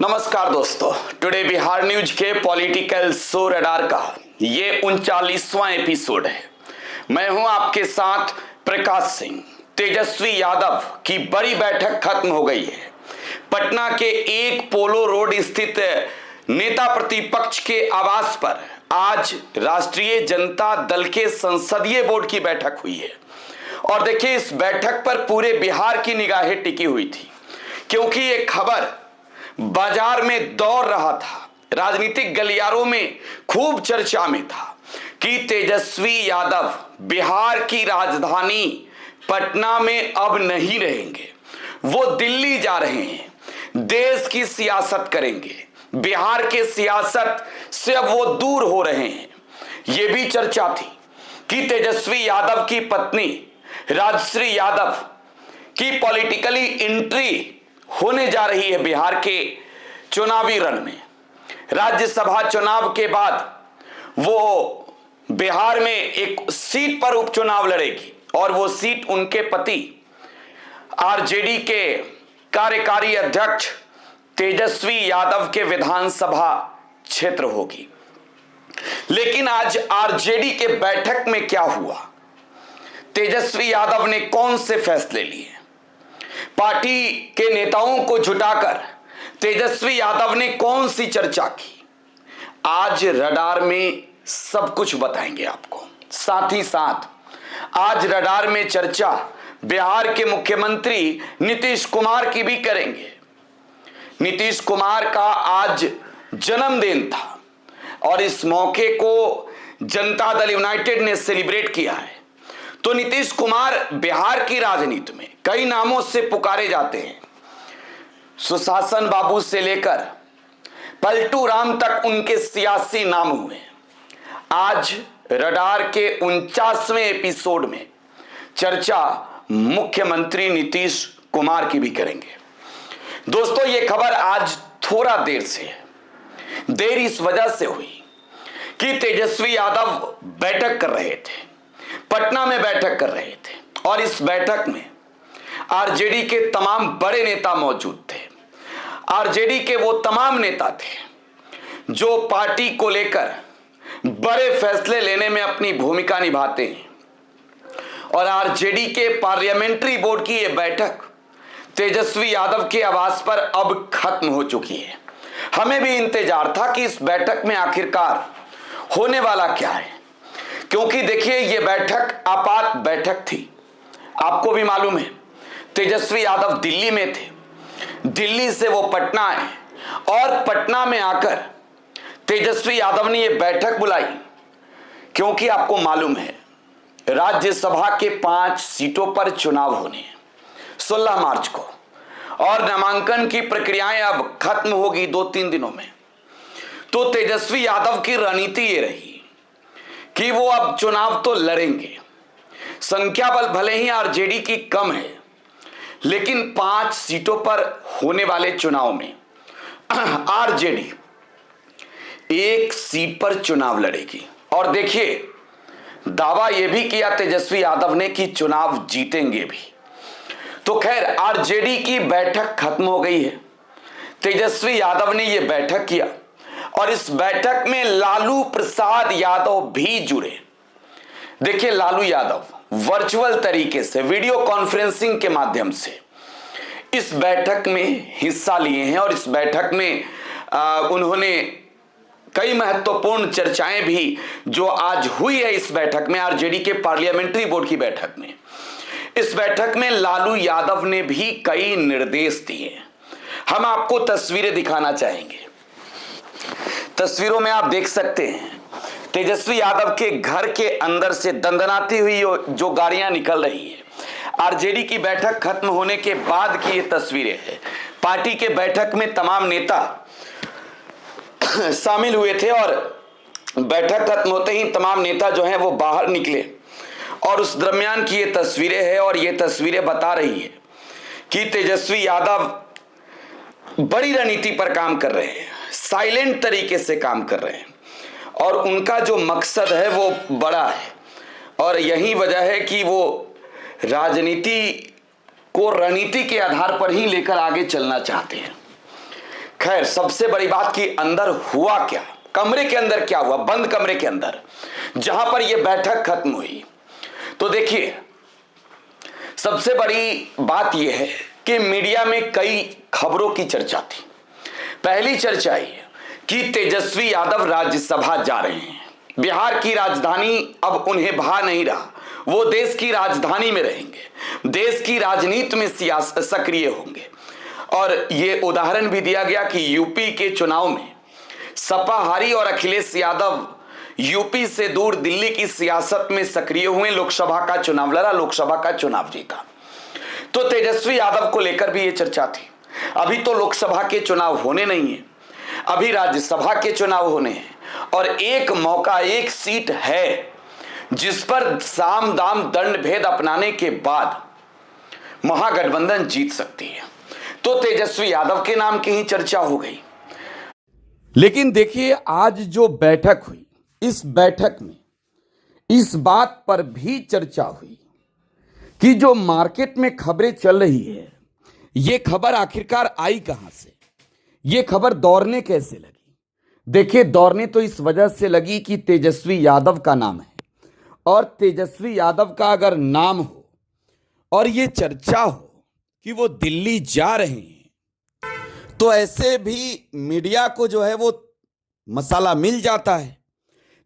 नमस्कार दोस्तों, today Bihar news के पॉलिटिकल शो रडार का ये 39वां एपिसोड है। मैं हूं आपके साथ प्रकाश सिंह। तेजस्वी यादव की बड़ी बैठक खत्म हो गई है। पटना के एक पोलो रोड स्थित नेता प्रतिपक्ष के आवास पर आज राष्ट्रीय जनता दल के संसदीय बोर्ड की बैठक हुई है। और देखिए, इस बैठक पर पूरे बिहार की निगाहें टिकी हुई थी, क्योंकि एक खबर बाजार में दौड़ रहा था, राजनीतिक गलियारों में खूब चर्चा में था कि तेजस्वी यादव बिहार की राजधानी पटना में अब नहीं रहेंगे, वो दिल्ली जा रहे हैं, देश की सियासत करेंगे, बिहार के सियासत से अब वो दूर हो रहे हैं। ये भी चर्चा थी कि तेजस्वी यादव की पत्नी राजश्री यादव की पॉलिटिकली एंट्री होने जा रही है बिहार के चुनावी रण में। राज्यसभा चुनाव के बाद वो बिहार में एक सीट पर उपचुनाव लड़ेगी और वो सीट उनके पति आरजेडी के कार्यकारी अध्यक्ष तेजस्वी यादव के विधानसभा क्षेत्र होगी। लेकिन आज आरजेडी के बैठक में क्या हुआ, तेजस्वी यादव ने कौन से फैसले लिए, पार्टी के नेताओं को जुटाकर तेजस्वी यादव ने कौन सी चर्चा की, आज रडार में सब कुछ बताएंगे आपको। साथ ही साथ आज रडार में चर्चा बिहार के मुख्यमंत्री नीतीश कुमार की भी करेंगे। नीतीश कुमार का आज जन्मदिन था और इस मौके को जनता दल यूनाइटेड ने सेलिब्रेट किया है। तो नीतीश कुमार बिहार की राजनीति में कई नामों से पुकारे जाते हैं। सुशासन बाबू से लेकर पलटू राम तक उनके सियासी नाम हुए। आज रडार के 49वें एपिसोड में चर्चा मुख्यमंत्री नीतीश कुमार की भी करेंगे। दोस्तों, ये खबर आज थोड़ा देर से है। देर इस वजह से हुई कि तेजस्वी यादव बैठक कर रहे थे, पटना में बैठक कर रहे थे और इस बैठक में आरजेडी के तमाम बड़े नेता मौजूद थे। आरजेडी के वो तमाम नेता थे जो पार्टी को लेकर बड़े फैसले लेने में अपनी भूमिका निभाते हैं। और आरजेडी के पार्लियामेंट्री बोर्ड की यह बैठक तेजस्वी यादव के आवास पर अब खत्म हो चुकी है। हमें भी इंतजार था कि इस बैठक में आखिरकार होने वाला क्या है, क्योंकि देखिए, ये बैठक आपात बैठक थी। आपको भी मालूम है, तेजस्वी यादव दिल्ली में थे, दिल्ली से वो पटना आए और पटना में आकर तेजस्वी यादव ने ये बैठक बुलाई, क्योंकि आपको मालूम है राज्यसभा के 5 सीटों पर चुनाव होने हैं 16 मार्च को, और नामांकन की प्रक्रियाएं अब खत्म होगी 2-3 दिनों में। तो तेजस्वी यादव की रणनीति ये रही कि वो अब चुनाव तो लड़ेंगे। संख्या बल भले ही आरजेडी की कम है, लेकिन 5 सीटों पर होने वाले चुनाव में आरजेडी 1 सीट पर चुनाव लड़ेगी। और देखिए, दावा यह भी किया तेजस्वी यादव ने कि चुनाव जीतेंगे भी। तो खैर, आरजेडी की बैठक खत्म हो गई है। तेजस्वी यादव ने यह बैठक किया और इस बैठक में लालू प्रसाद यादव भी जुड़े। देखिए, लालू यादव वर्चुअल तरीके से वीडियो कॉन्फ्रेंसिंग के माध्यम से इस बैठक में हिस्सा लिए हैं और इस बैठक में उन्होंने कई महत्वपूर्ण चर्चाएं भी जो आज हुई है इस बैठक में, आरजेडी के पार्लियामेंट्री बोर्ड की बैठक में, इस बैठक में लालू यादव ने भी कई निर्देश दिए। हम आपको तस्वीरें दिखाना चाहेंगे। तस्वीरों में आप देख सकते हैं तेजस्वी यादव के घर के अंदर से दंदनाती हुई जो गाड़ियां निकल रही है। आरजेडी की बैठक खत्म होने के बाद की ये तस्वीरें हैं। पार्टी के बैठक में तमाम नेता शामिल हुए थे और बैठक खत्म होते ही तमाम नेता जो हैं वो बाहर निकले और उस दरमियान की ये तस्वीरें हैं। और ये तस्वीरें बता रही है कि तेजस्वी यादव बड़ी रणनीति पर काम कर रहे हैं, साइलेंट तरीके से काम कर रहे हैं और उनका जो मकसद है वो बड़ा है। और यही वजह है कि वो राजनीति को रणनीति के आधार पर ही लेकर आगे चलना चाहते हैं। खैर, सबसे बड़ी बात कि अंदर हुआ क्या, कमरे के अंदर क्या हुआ, बंद कमरे के अंदर जहां पर यह बैठक खत्म हुई। तो देखिए, सबसे बड़ी बात यह है कि मीडिया में कई खबरों की चर्चा थी। पहली चर्चा ये कि तेजस्वी यादव राज्यसभा जा रहे हैं। बिहार की राजधानी अब उन्हें भा नहीं रहा, वो देश की राजधानी में रहेंगे, देश की राजनीति में सक्रिय होंगे। और ये उदाहरण भी दिया गया कि यूपी के चुनाव में सपा हारी और अखिलेश यादव यूपी से दूर दिल्ली की सियासत में सक्रिय हुए, लोकसभा का चुनाव लड़ा, लोकसभा का चुनाव जीता। तो तेजस्वी यादव को लेकर भी ये चर्चा थी। अभी तो लोकसभा के चुनाव होने नहीं है, अभी राज्यसभा के चुनाव होने हैं और एक मौका, एक सीट है जिस पर साम दाम दंड भेद अपनाने के बाद महागठबंधन जीत सकती है। तो तेजस्वी यादव के नाम की ही चर्चा हो गई। लेकिन देखिए, आज जो बैठक हुई, इस बैठक में इस बात पर भी चर्चा हुई कि जो मार्केट में खबरें चल रही है, ये खबर आखिरकार आई कहां से, ये खबर दौड़ने कैसे लगी। देखिए, दौड़ने तो इस वजह से लगी कि तेजस्वी यादव का नाम है और तेजस्वी यादव का अगर नाम हो और ये चर्चा हो कि वो दिल्ली जा रहे हैं, तो ऐसे भी मीडिया को जो है वो मसाला मिल जाता है।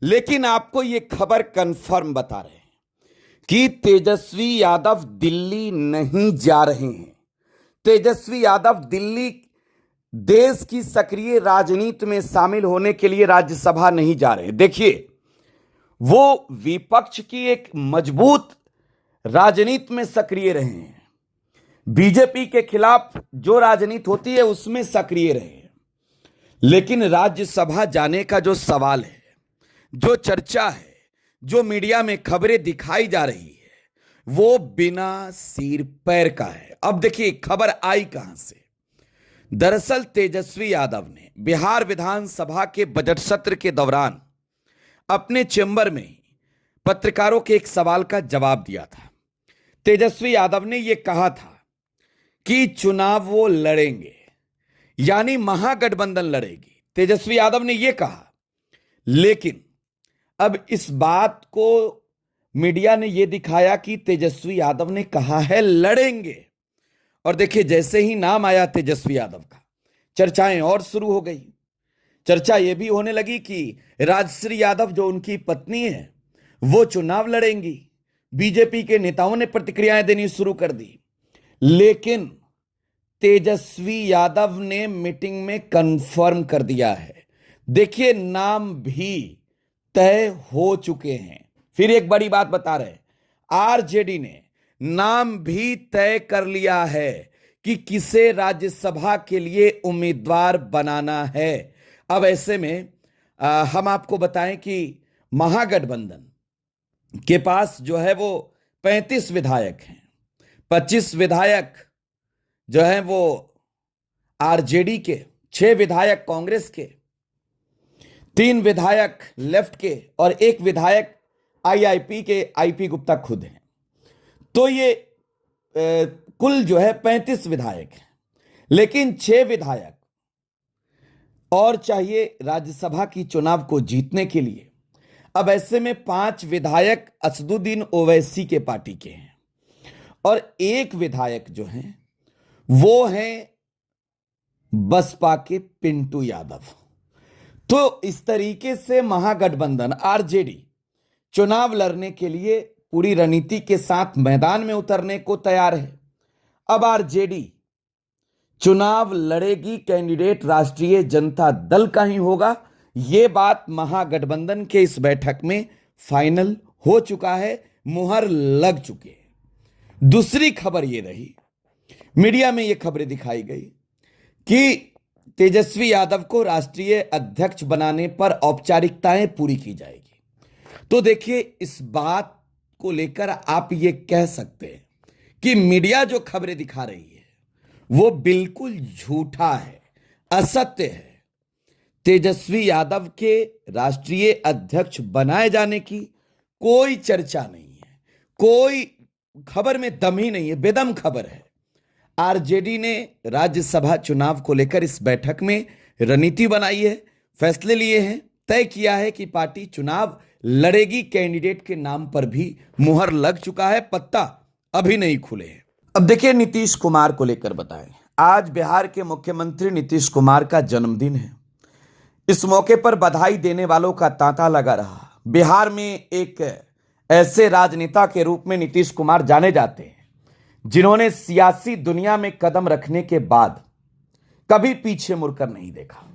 लेकिन आपको ये खबर कंफर्म बता रहे हैं कि तेजस्वी यादव दिल्ली नहीं जा रहे हैं। तेजस्वी यादव दिल्ली देश की सक्रिय राजनीति में शामिल होने के लिए राज्यसभा नहीं जा रहे। देखिए, वो विपक्ष की एक मजबूत राजनीति में सक्रिय रहे हैं, बीजेपी के खिलाफ जो राजनीति होती है उसमें सक्रिय रहे। लेकिन राज्यसभा जाने का जो सवाल है, जो चर्चा है, जो मीडिया में खबरें दिखाई जा रही है, वो बिना सिर पैर का है। अब देखिए, खबर आई कहां से। दरअसल तेजस्वी यादव ने बिहार विधानसभा के बजट सत्र के दौरान अपने चैम्बर में पत्रकारों के एक सवाल का जवाब दिया था। तेजस्वी यादव ने यह कहा था कि चुनाव वो लड़ेंगे, यानी महागठबंधन लड़ेगी। तेजस्वी यादव ने यह कहा। लेकिन अब इस बात को मीडिया ने यह दिखाया कि तेजस्वी यादव ने कहा है लड़ेंगे। और देखिए, जैसे ही नाम आया तेजस्वी यादव का, चर्चाएं और शुरू हो गई। चर्चा यह भी होने लगी कि राजश्री यादव जो उनकी पत्नी है वो चुनाव लड़ेंगी। बीजेपी के नेताओं ने प्रतिक्रियाएं देनी शुरू कर दी। लेकिन तेजस्वी यादव ने मीटिंग में कंफर्म कर दिया है। देखिए, नाम भी तय हो चुके हैं। फिर एक बड़ी बात बता रहे, आरजेडी ने नाम भी तय कर लिया है कि किसे राज्यसभा के लिए उम्मीदवार बनाना है। अब ऐसे में हम आपको बताएं कि महागठबंधन के पास जो है वो 35 विधायक हैं। 25 विधायक जो हैं वो आरजेडी के, 6 विधायक कांग्रेस के, 3 विधायक लेफ्ट के और 1 विधायक आईआईपी के, आईपी गुप्ता खुद हैं। तो ये कुल जो है 35 विधायक हैं। लेकिन 6 विधायक और चाहिए राज्यसभा की चुनाव को जीतने के लिए। अब ऐसे में 5 विधायक असदुद्दीन ओवैसी के पार्टी के हैं और 1 विधायक जो हैं वो हैं बसपा के पिंटू यादव। तो इस तरीके से महागठबंधन आरजेडी चुनाव लड़ने के लिए पूरी रणनीति के साथ मैदान में उतरने को तैयार है। अब आरजेडी चुनाव लड़ेगी, कैंडिडेट राष्ट्रीय जनता दल का ही होगा। यह बात महागठबंधन के इस बैठक में फाइनल हो चुका है, मुहर लग चुके हैं। दूसरी खबर यह रही, मीडिया में यह खबरें दिखाई गई कि तेजस्वी यादव को राष्ट्रीय अध्यक्ष बनाने पर औपचारिकताएं पूरी की जाएगी। तो देखिए, इस बात को लेकर आप ये कह सकते हैं कि मीडिया जो खबरें दिखा रही है वो बिल्कुल झूठा है, असत्य है। तेजस्वी यादव के राष्ट्रीय अध्यक्ष बनाए जाने की कोई चर्चा नहीं है, कोई खबर में दम ही नहीं है, बेदम खबर है। आरजेडी ने राज्यसभा चुनाव को लेकर इस बैठक में रणनीति बनाई है, फैसले लिए हैं, तय किया है कि पार्टी चुनाव लड़ेगी। कैंडिडेट के नाम पर भी मुहर लग चुका है, पत्ता अभी नहीं खुले हैं। अब देखिए, नीतीश कुमार को लेकर बताएं, आज बिहार के मुख्यमंत्री नीतीश कुमार का जन्मदिन है। इस मौके पर बधाई देने वालों का तांता लगा रहा। बिहार में एक ऐसे राजनेता के रूप में नीतीश कुमार जाने जाते हैं जिन्होंने सियासी दुनिया में कदम रखने के बाद कभी पीछे मुड़कर नहीं देखा।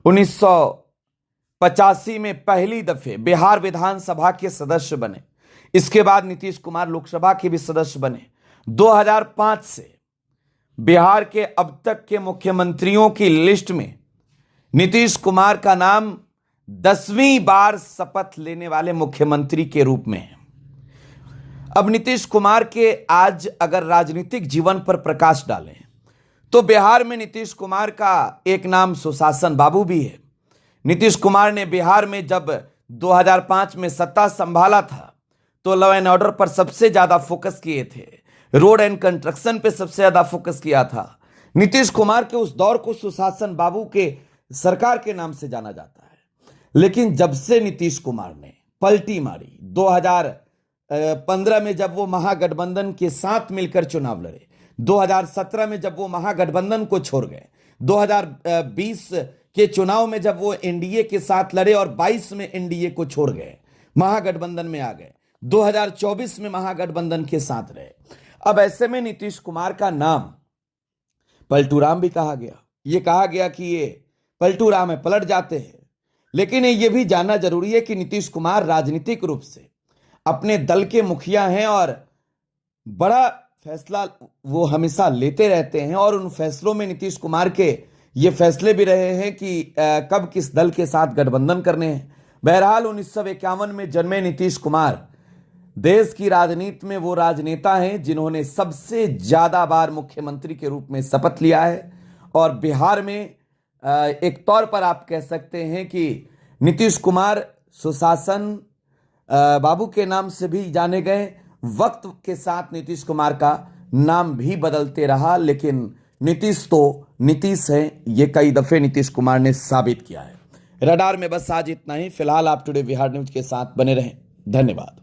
1985 में पहली दफे बिहार विधानसभा के सदस्य बने। इसके बाद नीतीश कुमार लोकसभा के भी सदस्य बने। 2005 से बिहार के अब तक के मुख्यमंत्रियों की लिस्ट में नीतीश कुमार का नाम 10वीं बार शपथ लेने वाले मुख्यमंत्री के रूप में है। अब नीतीश कुमार के आज अगर राजनीतिक जीवन पर प्रकाश डालें तो बिहार में नीतीश कुमार का एक नाम सुशासन बाबू भी है। नीतीश कुमार ने बिहार में जब 2005 में सत्ता संभाला था तो लॉ एंड ऑर्डर पर सबसे ज्यादा फोकस किए थे, रोड एंड कंस्ट्रक्शन पे सबसे ज्यादा फोकस किया था। नीतीश कुमार के उस दौर को सुशासन बाबू के सरकार के नाम से जाना जाता है। लेकिन जब से नीतीश कुमार ने पलटी मारी 2015 में जब वो महागठबंधन के साथ मिलकर चुनाव लड़े, 2017 में जब वो महागठबंधन को छोड़ गए, 2020 के चुनाव में जब वो एनडीए के साथ लड़े और 22 में एनडीए को छोड़ गए, महागठबंधन में आ गए, 2024 में महागठबंधन के साथ रहे। अब ऐसे में नीतीश कुमार का नाम पलटूराम भी कहा गया। ये कहा गया कि ये पलटूराम है, पलट जाते हैं। लेकिन ये भी जानना जरूरी है कि नीतीश कुमार राजनीतिक रूप से अपने दल के मुखिया हैं और बड़ा फैसला वो हमेशा लेते रहते हैं और उन फैसलों में नीतीश कुमार के ये फैसले भी रहे हैं कि कब किस दल के साथ गठबंधन करने हैं। बहरहाल 1951 में जन्मे नीतीश कुमार देश की राजनीति में वो राजनेता हैं जिन्होंने सबसे ज्यादा बार मुख्यमंत्री के रूप में शपथ लिया है। और बिहार में एक तौर पर आप कह सकते हैं कि नीतीश कुमार सुशासन बाबू के नाम से भी जाने गए। वक्त के साथ नीतीश कुमार का नाम भी बदलते रहा, लेकिन नीतीश तो नीतीश है, ये कई दफे नीतीश कुमार ने साबित किया है। रडार में बस आज इतना ही। फिलहाल आप टुडे बिहार न्यूज के साथ बने रहें। धन्यवाद।